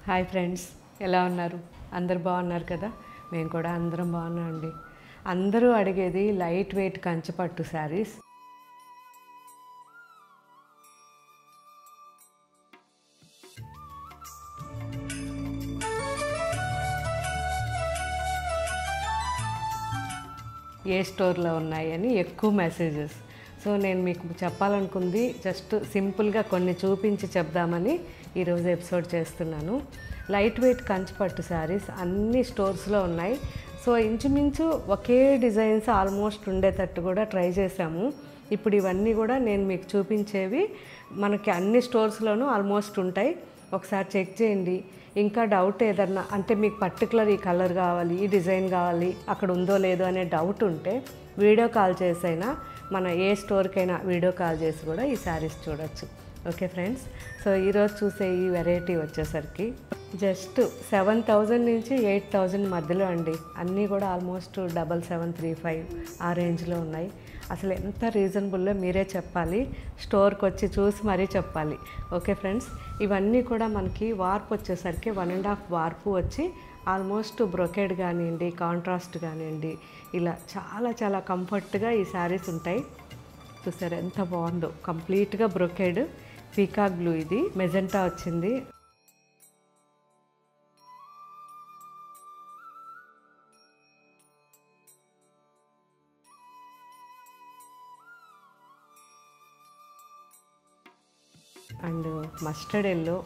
Hi friends, ఎలా ఉన్నారు? అందరు బాగున్నారు కదా? మేము కూడా అందరం బాగున్నామండి. అందరూ అడిగేది లైట్ వెయిట్ కంచిపట్టు శారీస్. ఏ స్టోర్లో ఉన్నాయని ఎక్కువ మెసేజెస్. సో నేను మీకు చెప్పాలనుకుంది జస్ట్ సింపుల్గా కొన్ని చూపించి చెప్దామని ఈరోజు ఎపిసోడ్ చేస్తున్నాను. లైట్ వెయిట్ కంచిపట్టు శారీస్ అన్ని స్టోర్స్లో ఉన్నాయి. సో ఇంచుమించు ఒకే డిజైన్స్ ఆల్మోస్ట్ ఉండేటట్టు కూడా ట్రై చేశాము. ఇప్పుడు ఇవన్నీ కూడా నేను మీకు చూపించేవి మనకి అన్ని స్టోర్స్లోనూ ఆల్మోస్ట్ ఉంటాయి. ఒకసారి చెక్ చేయండి. ఇంకా డౌట్ ఏదన్నా అంటే మీకు పర్టికులర్ ఈ కలర్ కావాలి, ఈ డిజైన్ కావాలి, అక్కడ ఉందో లేదో అనే డౌట్ ఉంటే వీడియో కాల్ చేసైనా మన ఏ స్టోర్కైనా వీడియో కాల్ చేసి కూడా ఈ శారీస్ చూడొచ్చు. ఓకే ఫ్రెండ్స్, సో ఈరోజు చూసే ఈ వెరైటీ వచ్చేసరికి జస్ట్ 7,000 నుంచి 8,000 మధ్యలో అండి. అన్నీ కూడా ఆల్మోస్ట్ 7735 ఆ రేంజ్లో ఉన్నాయి. అసలు ఎంత రీజనబుల్లో మీరే చెప్పాలి, స్టోర్కి వచ్చి చూసి మరీ చెప్పాలి. ఓకే ఫ్రెండ్స్, ఇవన్నీ కూడా మనకి వార్పు వచ్చేసరికి 1.5 వార్పు వచ్చి ఆల్మోస్ట్ బ్రొకేడ్ కానివ్వండి, కాంట్రాస్ట్ కానివ్వండి, ఇలా చాలా చాలా కంఫర్ట్గా ఈ శారీస్ ఉంటాయి. చూసారు ఎంత బాగుందో, కంప్లీట్గా బ్రొకేడ్ పీకాక్ బ్లూ, ఇది మెజెంటా వచ్చింది. అండ్ మస్టర్డ్ ఎల్లో,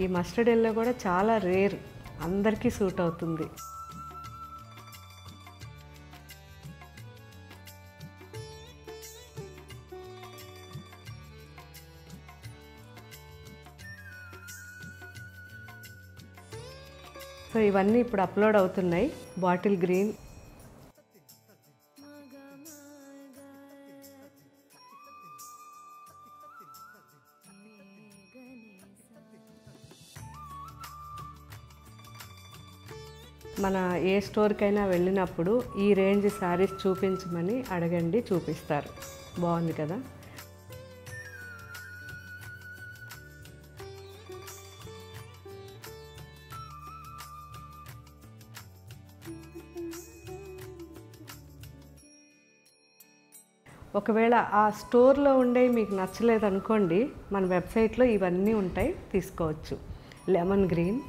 ఈ మస్టర్డ్ ఎల్లో కూడా చాలా రేర్, అందరికీ సూట్ అవుతుంది. సో ఇవన్నీ ఇప్పుడు అప్లోడ్ అవుతున్నాయి. బాటిల్ గ్రీన్, మన ఏ స్టోర్కైనా వెళ్ళినప్పుడు ఈ రేంజ్ శారీస్ చూపించమని అడగండి, చూపిస్తారు. బాగుంది కదా? ఒకవేళ ఆ స్టోర్లో ఉండే మీకు నచ్చలేదనుకోండి, మన వెబ్సైట్లో ఇవన్నీ ఉంటాయి, తీసుకోవచ్చు. Lemon green,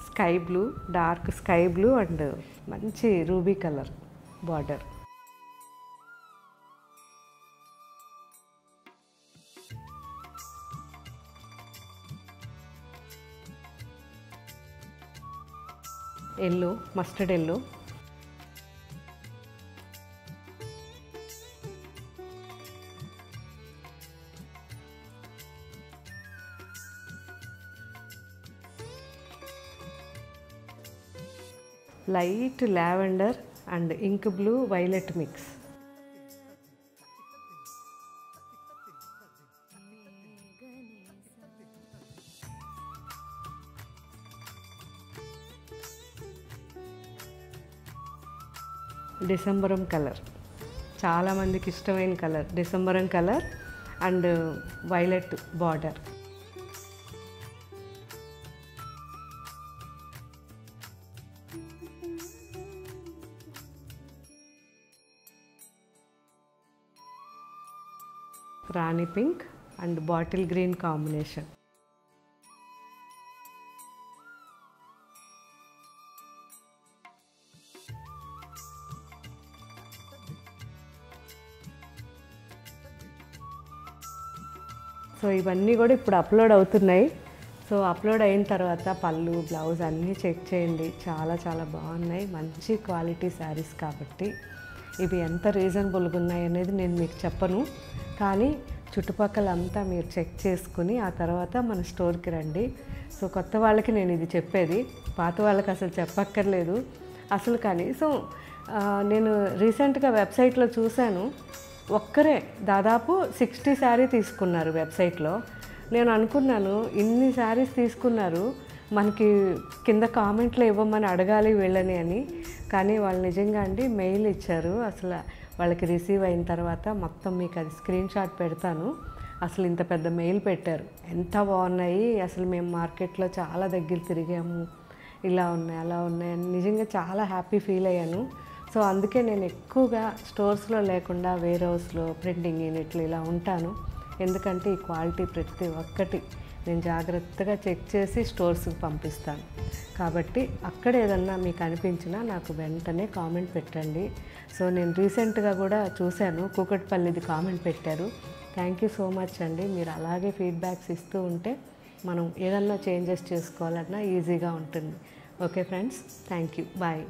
sky blue, dark sky blue and మంచి ruby colour border. Yellow, mustard yellow, light lavender and ink blue violet mix. డిసెంబరం కలర్, చాలామందికి ఇష్టమైన కలర్ డిసెంబరం కలర్ అండ్ వైలెట్ బార్డర్. రాణి pink and bottle green combination. So ఇవన్నీ కూడా ఇప్పుడు upload అవుతున్నాయి. సో అప్లోడ్ అయిన తర్వాత పళ్ళు, బ్లౌజ్ అన్నీ చెక్ చేయండి. చాలా చాలా బాగున్నాయి, మంచి క్వాలిటీ శారీస్ కాబట్టి. ఇవి ఎంత రీజనబుల్గా ఉన్నాయి అనేది నేను మీకు చెప్పను, కానీ చుట్టుపక్కల అంతా మీరు చెక్ చేసుకుని ఆ తర్వాత మన స్టోర్కి రండి. సో కొత్త వాళ్ళకి నేను ఇది చెప్పేది, పాత వాళ్ళకి అసలు చెప్పక్కర్లేదు. అసలు కనీసం నేను రీసెంట్గా వెబ్సైట్లో చూశాను, ఒక్కరే దాదాపు 60 శారీ తీసుకున్నారు వెబ్సైట్లో. నేను అనుకున్నాను ఇన్ని శారీస్ తీసుకున్నారు, మనకి కింద కామెంట్లో ఇవ్వమని అడగాలి వీళ్ళని అని, కానీ వాళ్ళు నిజంగా అండి మెయిల్ ఇచ్చారు. అసలు వాళ్ళకి రిసీవ్ అయిన తర్వాత మొత్తం మీకు అది స్క్రీన్ షాట్ పెడతాను. అసలు ఇంత పెద్ద మెయిల్ పెట్టారు, ఎంత బాగున్నాయి, అసలు మేము మార్కెట్లో చాలా దగ్గర తిరిగాము, ఇలా ఉన్నాయి అలా ఉన్నాయి అని నిజంగా చాలా హ్యాపీ ఫీల్ అయ్యాను. సో అందుకే నేను ఎక్కువగా స్టోర్స్లో లేకుండా వేర్ హౌస్లో ప్రింటింగ్ యూనిట్లు ఇలా ఉంటాను. ఎందుకంటే ఈ క్వాలిటీ ప్రతి ఒక్కటి నేను జాగ్రత్తగా చెక్ చేసి స్టోర్స్కి పంపిస్తాను. కాబట్టి అక్కడ ఏదన్నా మీకు అనిపించినా నాకు వెంటనే కామెంట్ పెట్టండి. సో నేను రీసెంట్గా కూడా చూశాను, కూకట్పల్లిది కామెంట్ పెట్టారు. థ్యాంక్ యూ సో మచ్ అండి. మీరు అలాగే ఫీడ్బ్యాక్స్ ఇస్తూ ఉంటే మనం ఏదన్నా చేంజెస్ చేసుకోవాలన్నా ఈజీగా ఉంటుంది. Okay friends, thank you, bye.